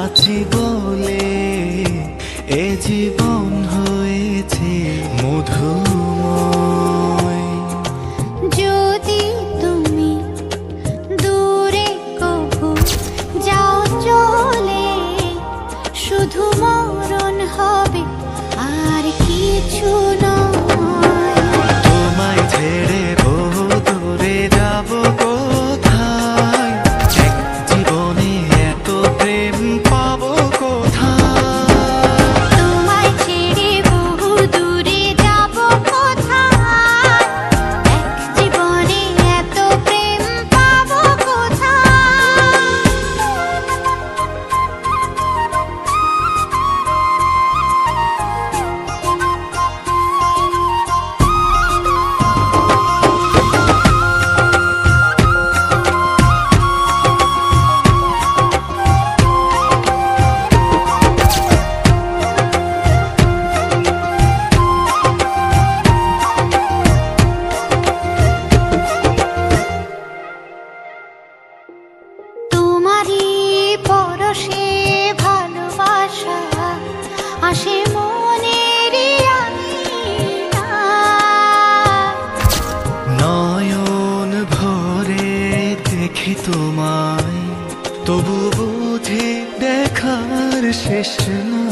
আছি বলে এ জীবন হয়েছে মধুময়। যদি তুমি দূরে কবু যাও চলে, শুধু মরণ হবে আর কিছু নয়। তোমায় ছেড়ে বহু দূরে যাব কোথায়, এক জীবনে এত প্রেম পাবো কোথায়। তোমায় ছেড়ে বহু দূরে যাব কোথায়, এক জীবনে এত প্রেম পাবো কোথায়। তোমারই পরশে ভালোবাসা আসে মনের নয়ন ভরে দেখি তোমায়, তবু বুঝি দেখার শেষ না।